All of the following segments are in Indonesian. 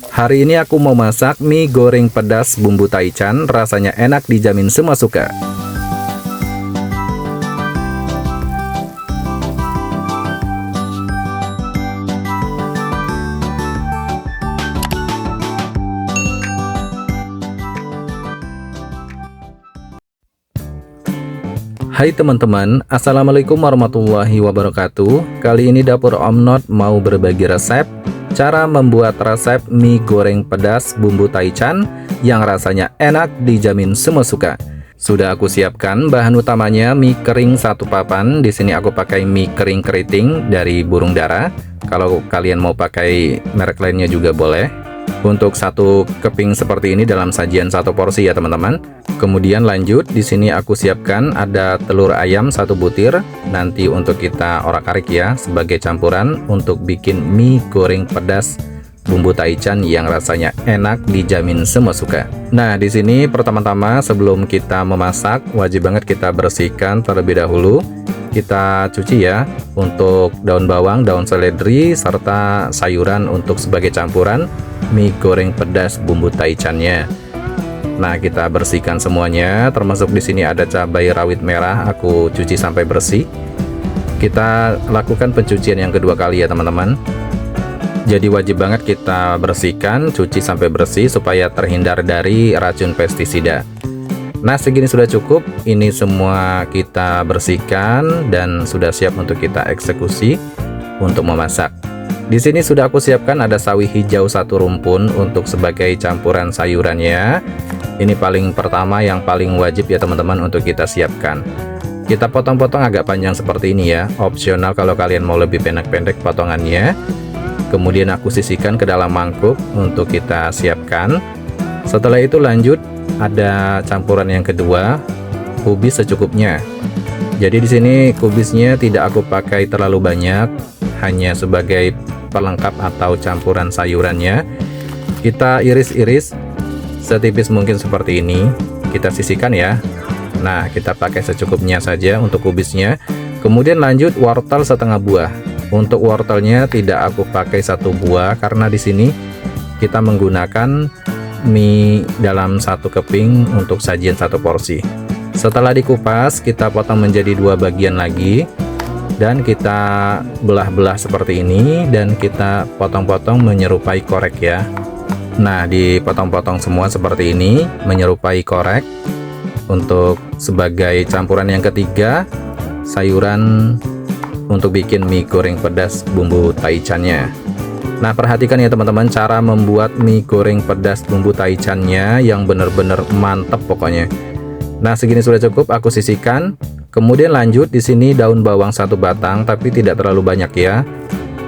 Hari ini aku mau masak mie goreng pedas bumbu taichan, rasanya enak dijamin semua suka. Hai teman-teman, Assalamualaikum warahmatullahi wabarakatuh. Kali ini dapur Om Not mau berbagi resep cara membuat resep mie goreng pedas bumbu taichan yang rasanya enak dijamin semua suka. Sudah aku siapkan bahan utamanya mie kering 1 papan. Di sini aku pakai mie kering keriting dari Burung Dara. Kalau kalian mau pakai merek lainnya juga boleh. Untuk 1 keping seperti ini dalam sajian 1 porsi ya teman-teman. Kemudian lanjut, di sini aku siapkan ada telur ayam 1 butir. Nanti untuk kita orak-arik ya sebagai campuran untuk bikin mie goreng pedas bumbu taichan yang rasanya enak dijamin semua suka. Nah, di sini pertama-tama sebelum kita memasak wajib banget kita bersihkan terlebih dahulu. Kita cuci ya untuk daun bawang, daun seledri serta sayuran untuk sebagai campuran mie goreng pedas bumbu taichannya. Nah, kita bersihkan semuanya, termasuk di sini ada cabai rawit merah, aku cuci sampai bersih. Kita lakukan pencucian yang kedua kali ya teman-teman. Jadi wajib banget kita bersihkan, cuci sampai bersih supaya terhindar dari racun pestisida. Nah, segini sudah cukup. Ini semua kita bersihkan dan sudah siap untuk kita eksekusi untuk memasak. Di sini sudah aku siapkan ada sawi hijau 1 rumpun untuk sebagai campuran sayurannya. Ini paling pertama yang paling wajib ya teman-teman untuk kita siapkan. Kita potong-potong agak panjang seperti ini ya. Opsional kalau kalian mau lebih pendek-pendek potongannya. Kemudian aku sisihkan ke dalam mangkuk untuk kita siapkan. Setelah itu lanjut ada campuran yang kedua, kubis secukupnya. Jadi di sini kubisnya tidak aku pakai terlalu banyak, hanya sebagai pelengkap atau campuran sayurannya. Kita iris-iris setipis mungkin seperti ini. Kita sisihkan ya. Nah, kita pakai secukupnya saja untuk kubisnya. Kemudian lanjut wortel setengah buah. Untuk wortelnya tidak aku pakai 1 buah karena di sini kita menggunakan mie dalam 1 keping untuk sajian 1 porsi. Setelah dikupas, kita potong menjadi 2 bagian lagi dan kita belah-belah seperti ini dan kita potong-potong menyerupai korek ya. Nah, dipotong-potong semua seperti ini menyerupai korek. Untuk sebagai campuran yang ketiga, sayuran untuk bikin mie goreng pedas bumbu taichannya. Nah, perhatikan ya teman-teman cara membuat mie goreng pedas bumbu taichannya yang benar-benar mantap pokoknya. Nah, segini sudah cukup, aku sisihkan. Kemudian lanjut di sini daun bawang 1 batang tapi tidak terlalu banyak ya.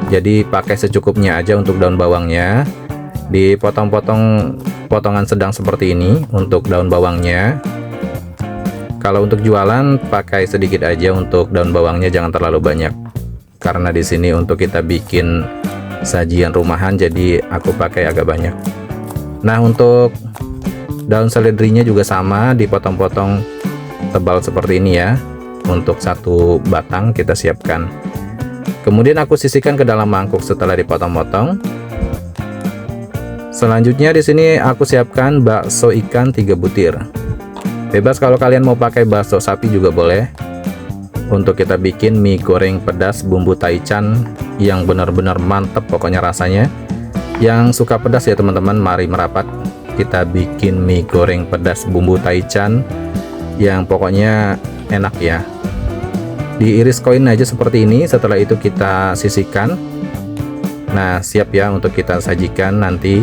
Jadi pakai secukupnya aja untuk daun bawangnya. Dipotong-potong potongan sedang seperti ini untuk daun bawangnya. Kalau untuk jualan pakai sedikit aja untuk daun bawangnya, jangan terlalu banyak. Karena di sini untuk kita bikin sajian rumahan jadi aku pakai agak banyak. Nah, untuk daun seledrinya juga sama, dipotong-potong tebal seperti ini ya. Untuk 1 batang kita siapkan. Kemudian aku sisihkan ke dalam mangkuk setelah dipotong-potong. Selanjutnya di sini aku siapkan bakso ikan 3 butir. Bebas kalau kalian mau pakai bakso sapi juga boleh. Untuk kita bikin mie goreng pedas bumbu taichan yang benar-benar mantap pokoknya rasanya. Yang suka pedas ya teman-teman, mari merapat. Kita bikin mie goreng pedas bumbu taichan yang pokoknya enak ya. Diiris koin aja seperti ini, setelah itu kita sisihkan. Nah, siap ya untuk kita sajikan nanti.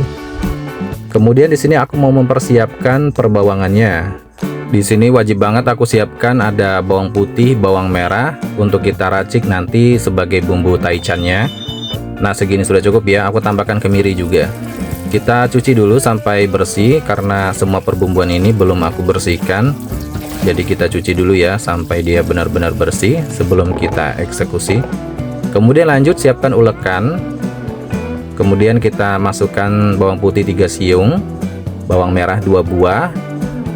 Kemudian di sini aku mau mempersiapkan perbawangannya. Di sini wajib banget aku siapkan ada bawang putih, bawang merah untuk kita racik nanti sebagai bumbu taichannya. Nah, segini sudah cukup ya, aku tambahkan kemiri juga. Kita cuci dulu sampai bersih karena semua perbumbuan ini belum aku bersihkan. Jadi kita cuci dulu ya sampai dia benar-benar bersih sebelum kita eksekusi. Kemudian lanjut siapkan ulekan. Kemudian kita masukkan bawang putih 3 siung, bawang merah 2 buah,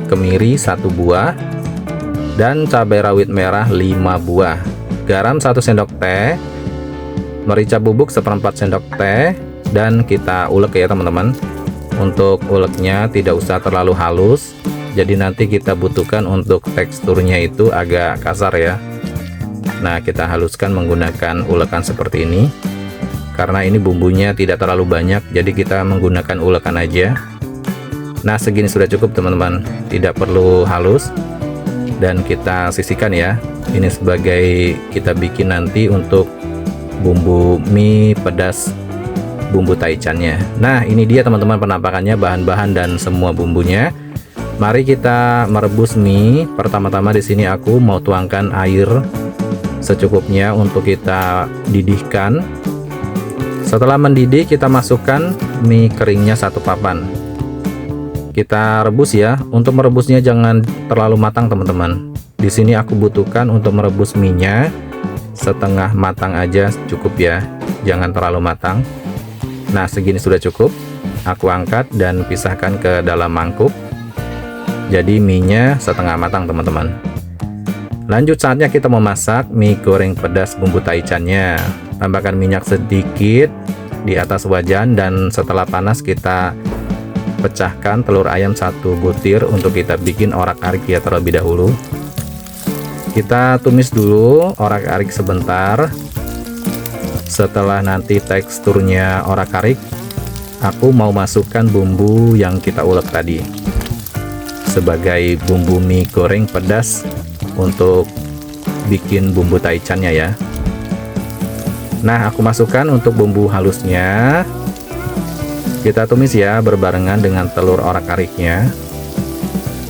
kemiri 1 buah, dan cabai rawit merah 5 buah, garam 1 sendok teh, merica bubuk 1/4 sendok teh, dan kita ulek ya teman-teman. Untuk uleknya tidak usah terlalu halus, jadi nanti kita butuhkan untuk teksturnya itu agak kasar ya. Nah, kita haluskan menggunakan ulekan seperti ini. Karena ini bumbunya tidak terlalu banyak, jadi kita menggunakan ulekan aja. Nah, segini sudah cukup teman-teman, tidak perlu halus. Dan kita sisihkan ya. Ini sebagai kita bikin nanti untuk bumbu mie pedas bumbu taichannya. Nah, ini dia teman-teman penampakannya, bahan-bahan dan semua bumbunya. Mari kita merebus mie. Pertama-tama di sini aku mau tuangkan air secukupnya untuk kita didihkan. Setelah mendidih, kita masukkan mie keringnya 1 papan. Kita rebus ya. Untuk merebusnya jangan terlalu matang teman-teman. Di sini aku butuhkan untuk merebus mie-nya setengah matang aja cukup ya. Jangan terlalu matang. Nah, segini sudah cukup. Aku angkat dan pisahkan ke dalam mangkuk. Jadi mie-nya setengah matang teman-teman. Lanjut saatnya kita memasak mie goreng pedas bumbu taichannya. Tambahkan minyak sedikit di atas wajan dan setelah panas kita pecahkan telur ayam 1 butir untuk kita bikin orak-arik ya terlebih dahulu. Kita tumis dulu orak-arik sebentar. Setelah nanti teksturnya orak-arik, aku mau masukkan bumbu yang kita ulek tadi sebagai bumbu mie goreng pedas untuk bikin bumbu taichannya ya. Nah, aku masukkan untuk bumbu halusnya. Kita tumis ya berbarengan dengan telur orak-ariknya.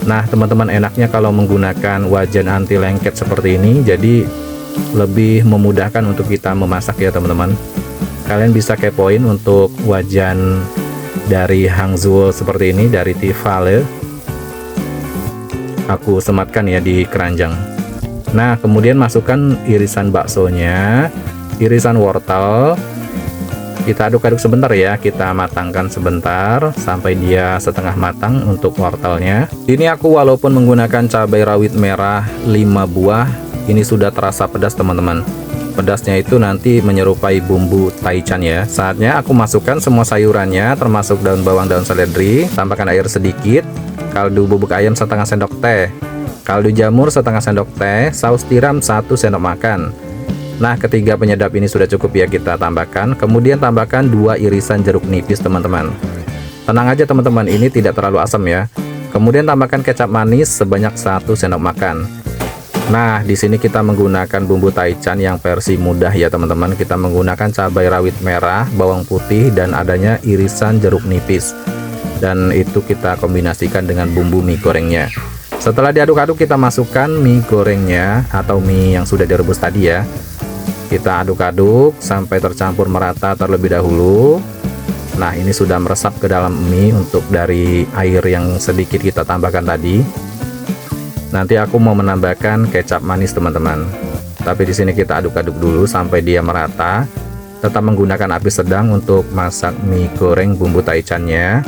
Nah, teman-teman, enaknya kalau menggunakan wajan anti lengket seperti ini, jadi lebih memudahkan untuk kita memasak ya teman-teman. Kalian bisa kepoin untuk wajan dari Hangzhou seperti ini, dari Tivale. Aku sematkan ya di keranjang. Nah, kemudian masukkan irisan baksonya, irisan wortel. Kita aduk-aduk sebentar ya, kita matangkan sebentar sampai dia setengah matang untuk wortelnya. Ini aku walaupun menggunakan cabai rawit merah 5 buah, ini sudah terasa pedas teman-teman. Pedasnya itu nanti menyerupai bumbu taichan ya. Saatnya aku masukkan semua sayurannya, termasuk daun bawang, daun seledri. Tambahkan air sedikit, kaldu bubuk ayam setengah sendok teh, kaldu jamur setengah sendok teh, saus tiram 1 sendok makan. Nah, ketiga penyedap ini sudah cukup ya kita tambahkan. Kemudian tambahkan 2 irisan jeruk nipis teman-teman. Tenang aja teman-teman, ini tidak terlalu asam ya. Kemudian tambahkan kecap manis sebanyak 1 sendok makan. Nah, di sini kita menggunakan bumbu taichan yang versi mudah ya teman-teman. Kita menggunakan cabai rawit merah, bawang putih, dan adanya irisan jeruk nipis. Dan itu kita kombinasikan dengan bumbu mie gorengnya. Setelah diaduk-aduk, kita masukkan mie gorengnya atau mie yang sudah direbus tadi ya. Kita aduk-aduk sampai tercampur merata terlebih dahulu. Nah, ini sudah meresap ke dalam mie untuk dari air yang sedikit kita tambahkan tadi. Nanti aku mau menambahkan kecap manis teman-teman. Tapi di sini kita aduk-aduk dulu sampai dia merata. Tetap menggunakan api sedang untuk masak mie goreng bumbu taichannya.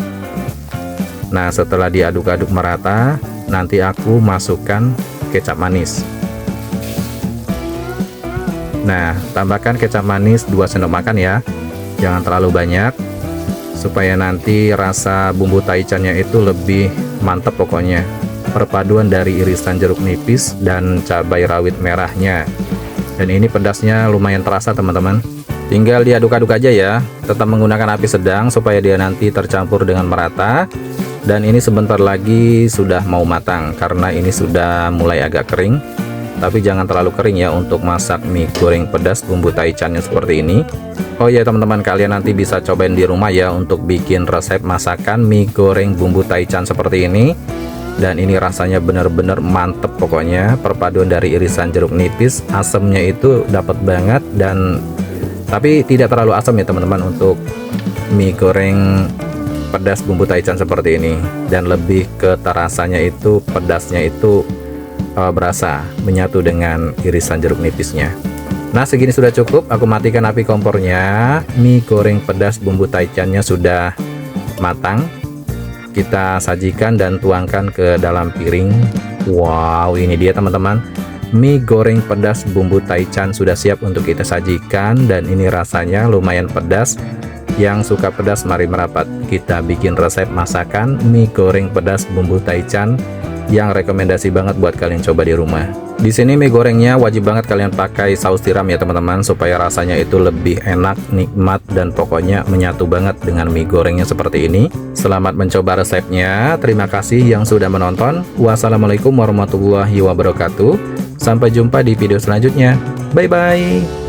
Nah, setelah diaduk-aduk merata, nanti aku masukkan kecap manis. Nah, tambahkan kecap manis 2 sendok makan ya. Jangan terlalu banyak, supaya nanti rasa bumbu taichannya itu lebih mantap pokoknya. Perpaduan dari irisan jeruk nipis dan cabai rawit merahnya. Dan ini pedasnya lumayan terasa teman-teman. Tinggal diaduk-aduk aja ya. Tetap menggunakan api sedang supaya dia nanti tercampur dengan merata. Dan ini sebentar lagi sudah mau matang karena ini sudah mulai agak kering. Tapi jangan terlalu kering ya untuk masak mie goreng pedas bumbu taichannya seperti ini. Oh ya teman-teman, kalian nanti bisa cobain di rumah ya untuk bikin resep masakan mie goreng bumbu taichan seperti ini. Dan ini rasanya benar-benar mantep pokoknya. Perpaduan dari irisan jeruk nipis, asamnya itu dapat banget, dan tapi tidak terlalu asam ya teman-teman untuk mie goreng pedas bumbu taichan seperti ini. Dan lebih ke terasanya itu pedasnya itu berasa menyatu dengan irisan jeruk nipisnya. Nah, segini sudah cukup. Aku matikan api kompornya. Mie goreng pedas bumbu taichannya sudah matang. Kita sajikan dan tuangkan ke dalam piring. Wow, ini dia teman-teman, mie goreng pedas bumbu taichan sudah siap untuk kita sajikan. Dan ini rasanya lumayan pedas Yang suka pedas mari merapat. Kita bikin resep masakan mie goreng pedas bumbu taichan yang rekomendasi banget buat kalian coba di rumah. Di sini mie gorengnya wajib banget kalian pakai saus tiram ya teman-teman, supaya rasanya itu lebih enak, nikmat, dan pokoknya menyatu banget dengan mie gorengnya seperti ini. Selamat mencoba resepnya. Terima kasih yang sudah menonton. Wassalamualaikum warahmatullahi wabarakatuh. Sampai jumpa di video selanjutnya. Bye bye.